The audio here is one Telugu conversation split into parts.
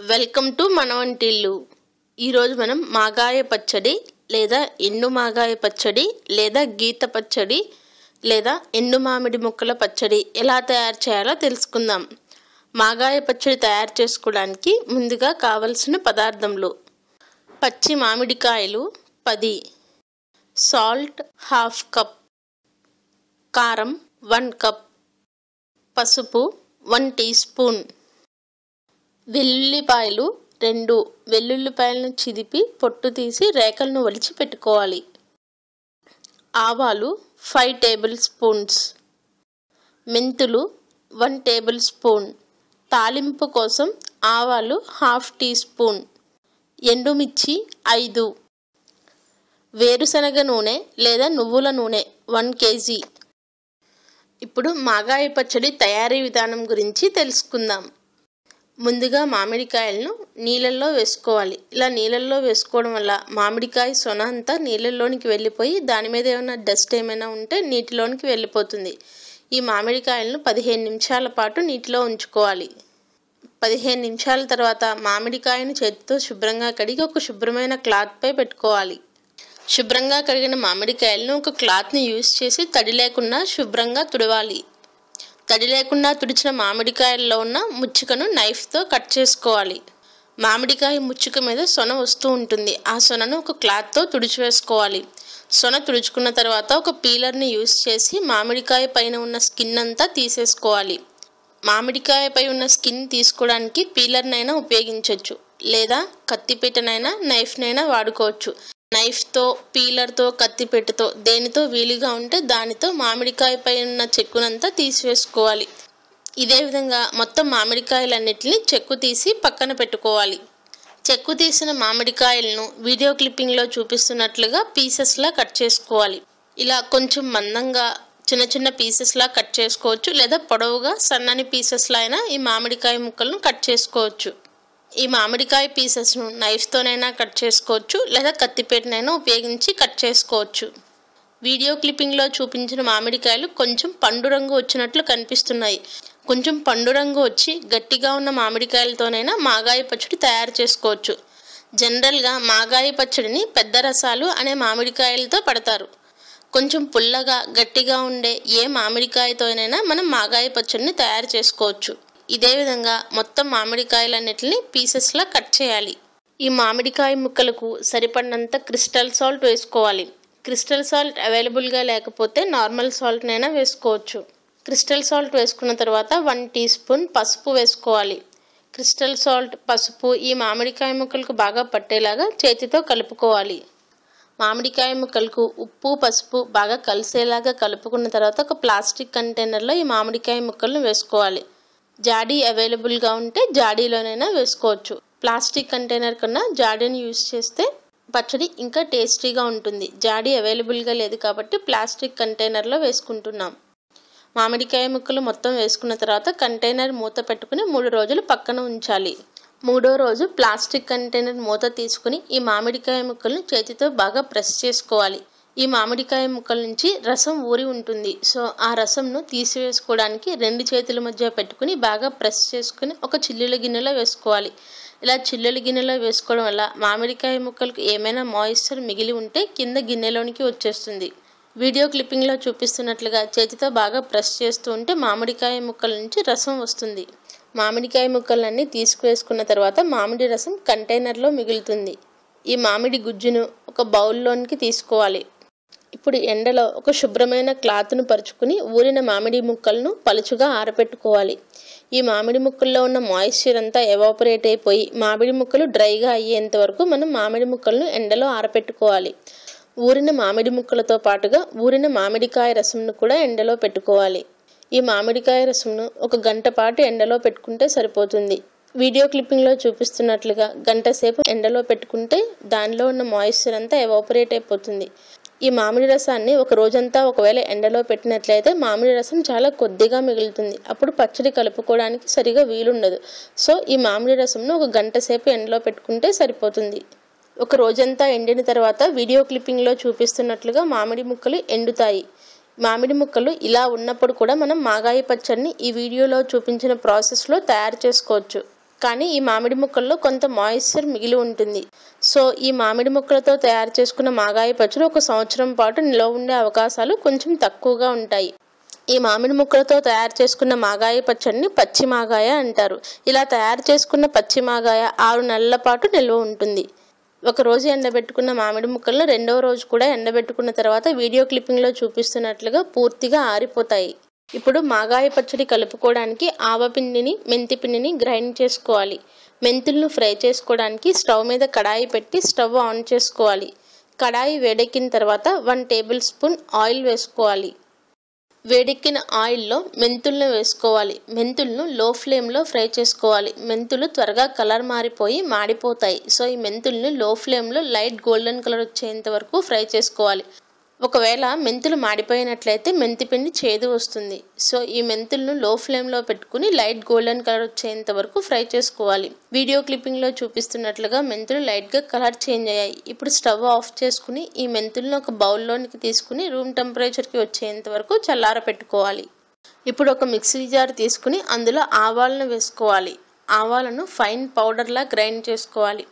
వెల్కమ్ టు మన వంటిల్లు. ఈరోజు మనం మాగాయ పచ్చడి లేదా ఎండు మాగాయ పచ్చడి లేదా గీత పచ్చడి లేదా ఎండు మామిడి ముక్కల పచ్చడి ఎలా తయారు చేయాలో తెలుసుకుందాం. మాగాయ పచ్చడి తయారు చేసుకోవడానికి ముందుగా కావలసిన పదార్థములు: పచ్చి మామిడికాయలు 10, సాల్ట్ ½ కప్, కారం 1 కప్, పసుపు 1 టీ స్పూన్, వెల్లుల్లిపాయలు 2, వెల్లుల్లిపాయలను చిదిపి పొట్టు తీసి రేకలను ఒలిచి పెట్టుకోవాలి. ఆవాలు 5 టేబుల్ స్పూన్స్, మెంతులు 1 టేబుల్ స్పూన్, తాలింపు కోసం ఆవాలు ½ టీ స్పూన్, ఎండుమిర్చి 5, వేరుశనగ నూనె లేదా నువ్వుల నూనె 1 కేజీ. ఇప్పుడు మాగాయ పచ్చడి తయారీ విధానం గురించి తెలుసుకుందాం. ముందుగా మామిడికాయలను నీళ్ళల్లో వేసుకోవాలి. ఇలా నీళ్ళల్లో వేసుకోవడం వల్ల మామిడికాయ సొన అంతా నీళ్ళల్లోనికి వెళ్ళిపోయి దాని మీద ఏమైనా డస్ట్ ఏమైనా ఉంటే నీటిలోనికి వెళ్ళిపోతుంది. ఈ మామిడికాయలను 15 నిమిషాల పాటు నీటిలో ఉంచుకోవాలి. 15 నిమిషాల తర్వాత మామిడికాయను చేతితో శుభ్రంగా కడిగి ఒక శుభ్రమైన క్లాత్పై పెట్టుకోవాలి. శుభ్రంగా కడిగిన మామిడికాయలను ఒక క్లాత్ని యూజ్ చేసి తడి లేకుండా శుభ్రంగా తుడవాలి. తడి లేకుండా తుడిచిన మామిడికాయల్లో ఉన్న ముచ్చుకను నైఫ్తో కట్ చేసుకోవాలి. మామిడికాయ ముచ్చుక మీద సొన వస్తూ ఉంటుంది. ఆ సొనను ఒక క్లాత్తో తుడిచివేసుకోవాలి. సొన తుడుచుకున్న తర్వాత ఒక పీలర్ని యూజ్ చేసి మామిడికాయ పైన ఉన్న స్కిన్ అంతా తీసేసుకోవాలి. మామిడికాయపై ఉన్న స్కిన్ తీసుకోవడానికి పీలర్నైనా ఉపయోగించవచ్చు, లేదా కత్తిపీటనైనా నైఫ్నైనా వాడుకోవచ్చు. నైఫ్తో, పీలర్తో, కత్తిపెట్టతో దేనితో వీలుగా ఉంటే దానితో మామిడికాయపై ఉన్న చెక్కునంతా తీసివేసుకోవాలి. ఇదే విధంగా మొత్తం మామిడికాయలన్నిటిని చెక్కు తీసి పక్కన పెట్టుకోవాలి. చెక్కు తీసిన మామిడికాయలను వీడియో క్లిప్పింగ్లో చూపిస్తున్నట్లుగా పీసెస్లా కట్ చేసుకోవాలి. ఇలా కొంచెం మందంగా చిన్న చిన్న పీసెస్లా కట్ చేసుకోవచ్చు, లేదా పొడవుగా సన్నని పీసెస్లా అయినా ఈ మామిడికాయ ముక్కలను కట్ చేసుకోవచ్చు. ఈ మామిడికాయ పీసెస్ను నైఫ్తోనైనా కట్ చేసుకోవచ్చు, లేదా కత్తిపేటనైనా ఉపయోగించి కట్ చేసుకోవచ్చు. వీడియో క్లిప్పింగ్లో చూపించిన మామిడికాయలు కొంచెం పండు రంగు వచ్చినట్లు కనిపిస్తున్నాయి. కొంచెం పండు రంగు వచ్చి గట్టిగా ఉన్న మామిడికాయలతోనైనా మాగాయ పచ్చడి తయారు చేసుకోవచ్చు. జనరల్గా మాగాయ పచ్చడిని పెద్ద రసాలు అనే మామిడికాయలతో పడతారు. కొంచెం పుల్లగా గట్టిగా ఉండే ఏ మామిడికాయతోనైనా మనం మాగాయ పచ్చడిని తయారు చేసుకోవచ్చు. ఇదే విధంగా మొత్తం మామిడికాయలన్నిటిని పీసెస్లా కట్ చేయాలి. ఈ మామిడికాయ ముక్కలకు సరిపడినంత క్రిస్టల్ సాల్ట్ వేసుకోవాలి. క్రిస్టల్ సాల్ట్ అవైలబుల్గా లేకపోతే నార్మల్ సాల్ట్నైనా వేసుకోవచ్చు. క్రిస్టల్ సాల్ట్ వేసుకున్న తర్వాత 1 టీ స్పూన్ పసుపు వేసుకోవాలి. క్రిస్టల్ సాల్ట్, పసుపు ఈ మామిడికాయ ముక్కలకు బాగా పట్టేలాగా చేతితో కలుపుకోవాలి. మామిడికాయ ముక్కలకు ఉప్పు, పసుపు బాగా కలిసేలాగా కలుపుకున్న తర్వాత ఒక ప్లాస్టిక్ కంటైనర్లో ఈ మామిడికాయ ముక్కలను వేసుకోవాలి. జాడీ అవైలబుల్గా ఉంటే జాడీలోనైనా వేసుకోవచ్చు. ప్లాస్టిక్ కంటైనర్ కన్నా జాడీని యూజ్ చేస్తే పచ్చడి ఇంకా టేస్టీగా ఉంటుంది. జాడీ అవైలబుల్గా లేదు కాబట్టి ప్లాస్టిక్ కంటైనర్లో వేసుకుంటున్నాం. మామిడికాయ ముక్కలు మొత్తం వేసుకున్న తర్వాత కంటైనర్ మూత పెట్టుకుని 3 రోజులు పక్కన ఉంచాలి. 3వ రోజు ప్లాస్టిక్ కంటైనర్ మూత తీసుకుని ఈ మామిడికాయ ముక్కలను చేతితో బాగా ప్రెస్ చేసుకోవాలి. ఈ మామిడికాయ ముక్కల నుంచి రసం ఊరి ఉంటుంది. సో ఆ రసంను తీసివేసుకోవడానికి 2 చేతుల మధ్య పెట్టుకుని బాగా ప్రెస్ చేసుకుని ఒక చిల్లుల గిన్నెలో వేసుకోవాలి. ఇలా చిల్లుల గిన్నెలో వేసుకోవడం వల్ల మామిడికాయ ముక్కలకు ఏమైనా మాయిశ్చర్ మిగిలి ఉంటే కింద గిన్నెలోనికి వచ్చేస్తుంది. వీడియో క్లిప్పింగ్లో చూపిస్తున్నట్లుగా చేతితో బాగా ప్రెస్ చేస్తూ ఉంటే మామిడికాయ ముక్కల నుంచి రసం వస్తుంది. మామిడికాయ ముక్కలన్నీ తీసుకువేసుకున్న తర్వాత మామిడి రసం కంటైనర్లో మిగులుతుంది. ఈ మామిడి గుజ్జును ఒక బౌల్లోనికి తీసుకోవాలి. ఇప్పుడు ఎండలో ఒక శుభ్రమైన క్లాత్ను పరుచుకుని ఊరిన మామిడి ముక్కలను పలుచుగా ఆరబెట్టుకోవాలి. ఈ మామిడి ముక్కల్లో ఉన్న మాయిశ్చర్ అంతా ఎవాపరేట్ అయిపోయి మామిడి ముక్కలు డ్రైగా అయ్యేంత వరకు మనం మామిడి ముక్కలను ఎండలో ఆరబెట్టుకోవాలి. ఊరిన మామిడి ముక్కలతో పాటుగా ఊరిన మామిడికాయ రసంను కూడా ఎండలో పెట్టుకోవాలి. ఈ మామిడికాయ రసంను 1 గంట పాటు ఎండలో పెట్టుకుంటే సరిపోతుంది. వీడియో క్లిప్పింగ్లో చూపిస్తున్నట్లుగా గంట సేపు ఎండలో పెట్టుకుంటే దానిలో ఉన్న మాయిశ్చర్ అంతా ఎవాపరేట్ అయిపోతుంది. ఈ మామిడి రసాన్ని ఒక రోజంతా ఒకవేళ ఎండలో పెట్టినట్లయితే మామిడి రసం చాలా కొద్దిగా మిగులుతుంది. అప్పుడు పచ్చడి కలుపుకోవడానికి సరిగా వీలుండదు. సో ఈ మామిడి రసంను 1 గంట సేపు ఎండలో పెట్టుకుంటే సరిపోతుంది. ఒక రోజంతా ఎండిన తర్వాత వీడియో క్లిప్పింగ్లో చూపిస్తున్నట్లుగా మామిడి ముక్కలు ఎండుతాయి. మామిడి ముక్కలు ఇలా ఉన్నప్పుడు కూడా మనం మాగాయ పచ్చడిని ఈ వీడియోలో చూపించిన ప్రాసెస్లో తయారు చేసుకోవచ్చు. కానీ ఈ మామిడి ముక్కల్లో కొంత మాయిశ్చర్ మిగిలి ఉంటుంది. సో ఈ మామిడి ముక్కలతో తయారు చేసుకున్న మాగాయ పచ్చడి 1 సంవత్సరం పాటు నిల్వ ఉండే అవకాశాలు కొంచెం తక్కువగా ఉంటాయి. ఈ మామిడి ముక్కలతో తయారు చేసుకున్న మాగాయ పచ్చడిని పచ్చి మాగాయ అంటారు. ఇలా తయారు చేసుకున్న పచ్చి మాగాయ 6 నెలల పాటు నిల్వ ఉంటుంది. ఒక రోజు ఎండబెట్టుకున్న మామిడి ముక్కలను రెండవ రోజు కూడా ఎండబెట్టుకున్న తర్వాత వీడియో క్లిప్పింగ్లో చూపిస్తున్నట్లుగా పూర్తిగా ఆరిపోతాయి. ఇప్పుడు మాగాయ పచ్చడి కలుపుకోవడానికి ఆవపిండిని, మెంతిపిండిని గ్రైండ్ చేసుకోవాలి. మెంతులను ఫ్రై చేసుకోవడానికి స్టవ్ మీద కడాయి పెట్టి స్టవ్ ఆన్ చేసుకోవాలి. కడాయి వేడెక్కిన తర్వాత 1 టేబుల్ స్పూన్ ఆయిల్ వేసుకోవాలి. వేడెక్కిన ఆయిల్లో మెంతులను వేసుకోవాలి. మెంతులను లో ఫ్లేమ్లో ఫ్రై చేసుకోవాలి. మెంతులు త్వరగా కలర్ మారిపోయి మాడిపోతాయి. సో ఈ మెంతులను లో ఫ్లేమ్లో లైట్ గోల్డెన్ కలర్ వచ్చేంత వరకు ఫ్రై చేసుకోవాలి. ఒకవేళ మెంతులు మాడిపోయినట్లయితే మెంతిపిండి చేదు వస్తుంది. సో ఈ మెంతులను లో ఫ్లేమ్లో పెట్టుకుని లైట్ గోల్డెన్ కలర్ వచ్చేంత వరకు ఫ్రై చేసుకోవాలి. వీడియో క్లిప్పింగ్లో చూపిస్తున్నట్లుగా మెంతులు లైట్గా కలర్ చేంజ్ అయ్యాయి. ఇప్పుడు స్టవ్ ఆఫ్ చేసుకుని ఈ మెంతులను ఒక బౌల్లోనికి తీసుకుని రూమ్ టెంపరేచర్కి వచ్చేంత వరకు చల్లార పెట్టుకోవాలి. ఇప్పుడు ఒక మిక్సీ జార్ తీసుకుని అందులో ఆవాలను వేసుకోవాలి. ఆవాలను ఫైన్ పౌడర్లా గ్రైండ్ చేసుకోవాలి.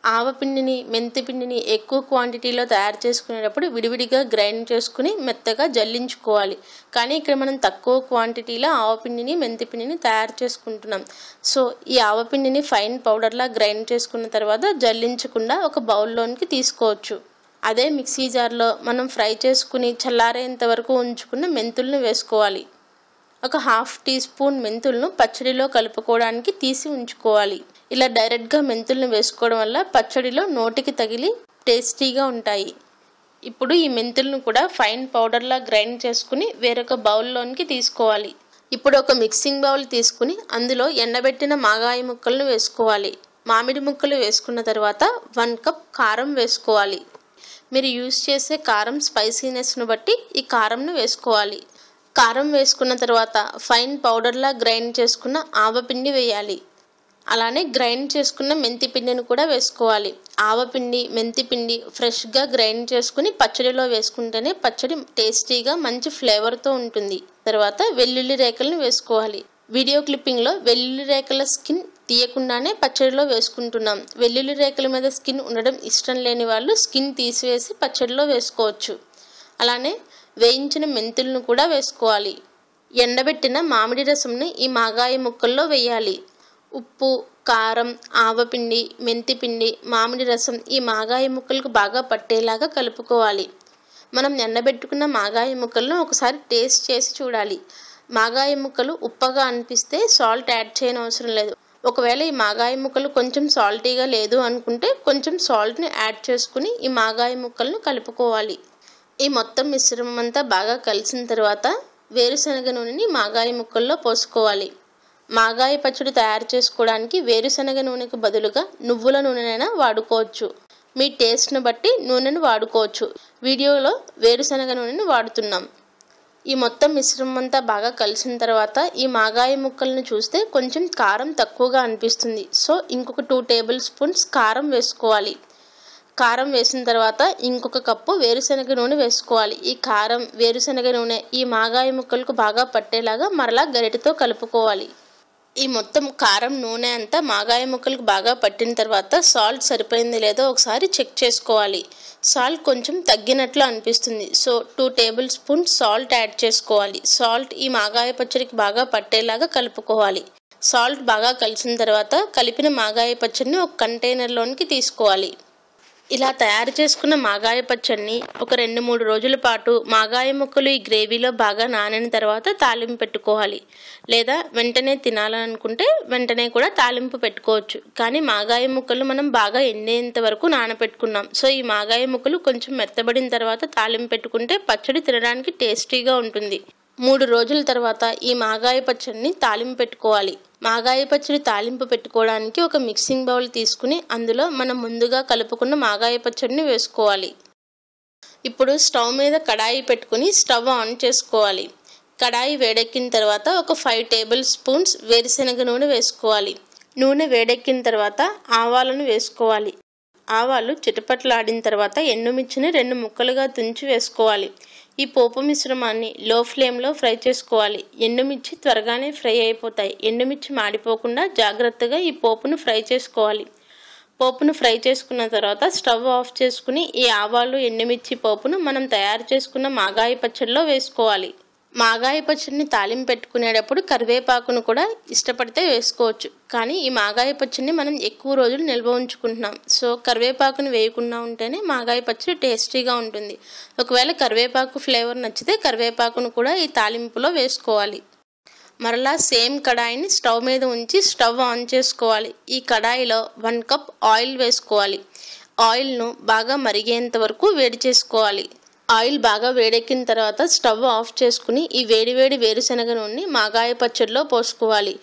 ఆవపిండిని, మెంతిపిండిని ఎక్కువ క్వాంటిటీలో తయారు చేసుకునేటప్పుడు విడివిడిగా గ్రైండ్ చేసుకుని మెత్తగా జల్లించుకోవాలి. కానీ ఇక్కడ మనం తక్కువ క్వాంటిటీలో ఆవపిండిని, మెంతిపిండిని తయారు చేసుకుంటున్నాం. సో ఈ ఆవపిండిని ఫైన్ పౌడర్లా గ్రైండ్ చేసుకున్న తర్వాత జల్లించకుండా ఒక బౌల్లోనికి తీసుకోవచ్చు. అదే మిక్సీ జార్లో మనం ఫ్రై చేసుకుని చల్లారేంత వరకు ఉంచుకున్న మెంతులను వేసుకోవాలి. ఒక 1/2 టీ స్పూన్ మెంతులను పచ్చడిలో కలుపుకోవడానికి తీసి ఉంచుకోవాలి. ఇలా డైరెక్ట్గా మెంతులను వేసుకోవడం వల్ల పచ్చడిలో నోటికి తగిలి టేస్టీగా ఉంటాయి. ఇప్పుడు ఈ మెంతులను కూడా ఫైన్ పౌడర్లా గ్రైండ్ చేసుకుని వేరొక బౌల్లోనికి తీసుకోవాలి. ఇప్పుడు ఒక మిక్సింగ్ బౌల్ తీసుకుని అందులో ఎండబెట్టిన మాగాయ ముక్కలను వేసుకోవాలి. మామిడి ముక్కలు వేసుకున్న తర్వాత 1 కప్ కారం వేసుకోవాలి. మీరు యూజ్ చేసే కారం స్పైసీనెస్ను బట్టి ఈ కారంను వేసుకోవాలి. కారం వేసుకున్న తర్వాత ఫైన్ పౌడర్లా గ్రైండ్ చేసుకున్న ఆవపిండి వేయాలి. అలానే గ్రైండ్ చేసుకున్న మెంతిపిండిని కూడా వేసుకోవాలి. ఆవపిండి, మెంతిపిండి ఫ్రెష్గా గ్రైండ్ చేసుకుని పచ్చడిలో వేసుకుంటేనే పచ్చడి టేస్టీగా మంచి ఫ్లేవర్తో ఉంటుంది. తర్వాత వెల్లుల్లి రేకలను వేసుకోవాలి. వీడియో క్లిప్పింగ్లో వెల్లుల్లి రేకల స్కిన్ తీయకుండానే పచ్చడిలో వేసుకుంటున్నాం. వెల్లుల్లి రేకల మీద స్కిన్ ఉండడం ఇష్టం లేని వాళ్ళు స్కిన్ తీసివేసి పచ్చడిలో వేసుకోవచ్చు. అలానే వేయించిన మెంతులను కూడా వేసుకోవాలి. ఎండబెట్టిన మామిడి రసంని ఈ మాగాయ ముక్కల్లో వేయాలి. ఉప్పు, కారం, ఆవపిండి, మెంతిపిండి, మామిడి రసం ఈ మాగాయ ముక్కలకు బాగా పట్టేలాగా కలుపుకోవాలి. మనం ఎండబెట్టుకున్న మాగాయ ముక్కలను ఒకసారి టేస్ట్ చేసి చూడాలి. మాగాయ ముక్కలు ఉప్పగా అనిపిస్తే సాల్ట్ యాడ్ చేయనవసరం లేదు. ఒకవేళ ఈ మాగాయ ముక్కలు కొంచెం సాల్టీగా లేదు అనుకుంటే కొంచెం సాల్ట్ని యాడ్ చేసుకుని ఈ మాగాయ ముక్కలను కలుపుకోవాలి. ఈ మొత్తం మిశ్రమం అంతా బాగా కలిసిన తర్వాత వేరుశనగ నూనెని మాగాయ ముక్కల్లో పోసుకోవాలి. మాగాయ పచ్చడి తయారు చేసుకోవడానికి వేరుశనగ నూనెకు బదులుగా నువ్వుల నూనెనైనా వాడుకోవచ్చు. మీ టేస్ట్ను బట్టి నూనెను వాడుకోవచ్చు. వీడియోలో వేరుశనగ నూనెను వాడుతున్నాం. ఈ మొత్తం మిశ్రమం అంతా బాగా కలిసిన తర్వాత ఈ మాగాయ ముక్కలను చూస్తే కొంచెం కారం తక్కువగా అనిపిస్తుంది. సో ఇంకొక 2 టేబుల్ స్పూన్స్ కారం వేసుకోవాలి. కారం వేసిన తర్వాత ఇంకొక కప్పు వేరుశనగ నూనె వేసుకోవాలి. ఈ కారం, వేరుశనగ నూనె ఈ మాగాయ ముక్కలకు బాగా పట్టేలాగా మరలా గరిటెతో కలుపుకోవాలి. ఈ మొత్తం కారం, నూనె అంతా మాగాయ ముక్కలకు బాగా పట్టిన తర్వాత సాల్ట్ సరిపోయింది లేదో ఒకసారి చెక్ చేసుకోవాలి. సాల్ట్ కొంచెం తగ్గినట్లు అనిపిస్తుంది. So 2 table spoon salt add చేసుకోవాలి. సాల్ట్ ఈ మాగాయ పచ్చడికి బాగా పట్టేలాగా కలుపుకోవాలి. సాల్ట్ బాగా కలిసిన తర్వాత కలిపిన మాగాయ పచ్చడిని ఒక కంటైనర్లోనికి తీసుకోవాలి. ఇలా తయారు చేసుకున్న మాగాయ పచ్చడిని ఒక 2-3 రోజుల పాటు మాగాయ ముక్కలు ఈ గ్రేవీలో బాగా నానిన తర్వాత తాలింపు పెట్టుకోవాలి. లేదా వెంటనే తినాలనుకుంటే వెంటనే కూడా తాలింపు పెట్టుకోవచ్చు. కానీ మాగాయ ముక్కలు మనం బాగా ఎండేంత వరకు నానపెట్టుకున్నాం. సో ఈ మాగాయ ముక్కలు కొంచెం మెత్తబడిన తర్వాత తాలింపు పెట్టుకుంటే పచ్చడి తినడానికి టేస్టీగా ఉంటుంది. 3 రోజుల తర్వాత ఈ మాగాయ పచ్చడిని తాలింపు పెట్టుకోవాలి. మాగాయ పచ్చడి తాలింపు పెట్టుకోవడానికి ఒక మిక్సింగ్ బౌల్ తీసుకుని అందులో మనం ముందుగా కలుపుకున్న మాగాయ పచ్చడిని వేసుకోవాలి. ఇప్పుడు స్టవ్ మీద కడాయి పెట్టుకుని స్టవ్ ఆన్ చేసుకోవాలి. కడాయి వేడెక్కిన తర్వాత ఒక 5 టేబుల్ స్పూన్స్ వేరుశనగ నూనె వేసుకోవాలి. నూనె వేడెక్కిన తర్వాత ఆవాలను వేసుకోవాలి. ఆవాలు చిటపట్లాడిన తర్వాత ఎండుమిర్చిని 2 ముక్కలుగా తుంచి వేసుకోవాలి. ఈ పోపు మిశ్రమాన్ని లో ఫ్లేమ్లో ఫ్రై చేసుకోవాలి. ఎండుమిర్చి త్వరగానే ఫ్రై అయిపోతాయి. ఎండుమిర్చి మాడిపోకుండా జాగ్రత్తగా ఈ పోపును ఫ్రై చేసుకోవాలి. పోపును ఫ్రై చేసుకున్న తర్వాత స్టవ్ ఆఫ్ చేసుకుని ఈ ఆవాలు ఎండుమిర్చి పోపును మనం తయారు చేసుకున్న మాగాయ పచ్చడిలో వేసుకోవాలి. మాగాయ పచ్చడిని తాలింపు పెట్టుకునేటప్పుడు కరివేపాకును కూడా ఇష్టపడితే వేసుకోవచ్చు. కానీ ఈ మాగాయ పచ్చడిని మనం ఎక్కువ రోజులు నిల్వ ఉంచుకుంటున్నాం. సో కరివేపాకును వేయకుండా ఉంటేనే మాగాయ పచ్చడి టేస్టీగా ఉంటుంది. ఒకవేళ కరివేపాకు ఫ్లేవర్ నచ్చితే కరివేపాకును కూడా ఈ తాలింపులో వేసుకోవాలి. మరలా సేమ్ కడాయిని స్టవ్ మీద ఉంచి స్టవ్ ఆన్ చేసుకోవాలి. ఈ కడాయిలో 1 కప్ ఆయిల్ వేసుకోవాలి. ఆయిల్ను బాగా మరిగేంత వరకు వేడి చేసుకోవాలి. ఆయిల్ బాగా వేడెక్కిన తర్వాత స్టవ్ ఆఫ్ చేసుకుని ఈ వేడివేడి వేరుశనగ నూనెని మాగాయ పచ్చడిలో పోసుకోవాలి.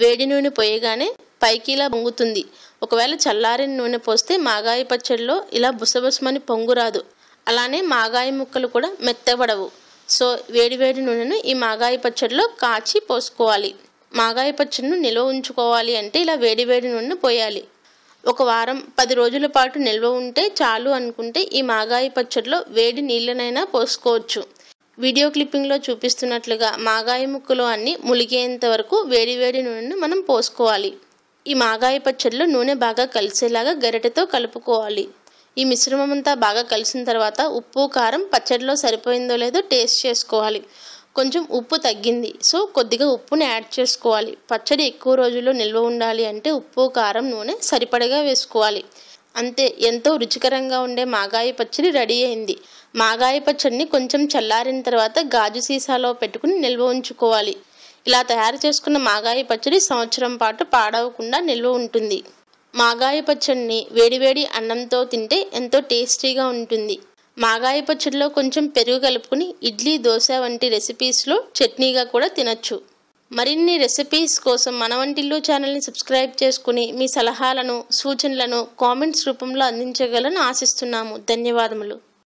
వేడి నూనె పోయగానే పైకి ఇలా పొంగుతుంది. ఒకవేళ చల్లారిన నూనె పోస్తే మాగాయ పచ్చడిలో ఇలా బుసబుసమని పొంగు రాదు. అలానే మాగాయ ముక్కలు కూడా మెత్తబడవు. సో వేడివేడి నూనెను ఈ మాగాయ పచ్చడిలో కాచి పోసుకోవాలి. మాగాయ పచ్చడిని నిల్వ ఉంచుకోవాలి అంటే ఇలా వేడివేడి నూనెను పోయాలి. ఒక వారం 10 రోజుల పాటు నిల్వ ఉంటే చాలు అనుకుంటే ఈ మాగాయ పచ్చడిలో వేడి నీళ్ళనైనా పోసుకోవచ్చు. వీడియో క్లిప్పింగ్లో చూపిస్తున్నట్లుగా మాగాయ ముక్కలు అన్నీ ములిగేంత వరకు వేడివేడి నూనెను మనం పోసుకోవాలి. ఈ మాగాయ పచ్చడిలో నూనె బాగా కలిసేలాగా గరిటెతో కలుపుకోవాలి. ఈ మిశ్రమం అంతా బాగా కలిసిన తర్వాత ఉప్పు కారం పచ్చడిలో సరిపోయిందో లేదో టేస్ట్ చేసుకోవాలి. కొంచెం ఉప్పు తగ్గింది, సో కొద్దిగా ఉప్పుని యాడ్ చేసుకోవాలి. పచ్చడి ఎక్కువ రోజుల్లో నిల్వ ఉండాలి అంటే ఉప్పు కారం నూనె సరిపడగా వేసుకోవాలి. అంతే, ఎంతో రుచికరంగా ఉండే మాగాయ పచ్చడి రెడీ అయింది. మాగాయ పచ్చడిని కొంచెం చల్లారిన తర్వాత గాజు సీసాలో పెట్టుకుని నిల్వ ఉంచుకోవాలి. ఇలా తయారు చేసుకున్న మాగాయ పచ్చడి సంవత్సరం పాటు పాడవకుండా నిల్వ ఉంటుంది. మాగాయ పచ్చడిని వేడివేడి అన్నంతో తింటే ఎంతో టేస్టీగా ఉంటుంది. మాగాయ పచ్చడిలో కొంచెం పెరుగు కలుపుకుని ఇడ్లీ, దోశ వంటి రెసిపీస్లో చట్నీగా కూడా తినచ్చు. మరిన్ని రెసిపీస్ కోసం మన వంటిల్లు ఛానల్ని సబ్స్క్రైబ్ చేసుకుని మీ సలహాలను, సూచనలను కామెంట్స్ రూపంలో అందించగలని ఆశిస్తున్నాము. ధన్యవాదములు.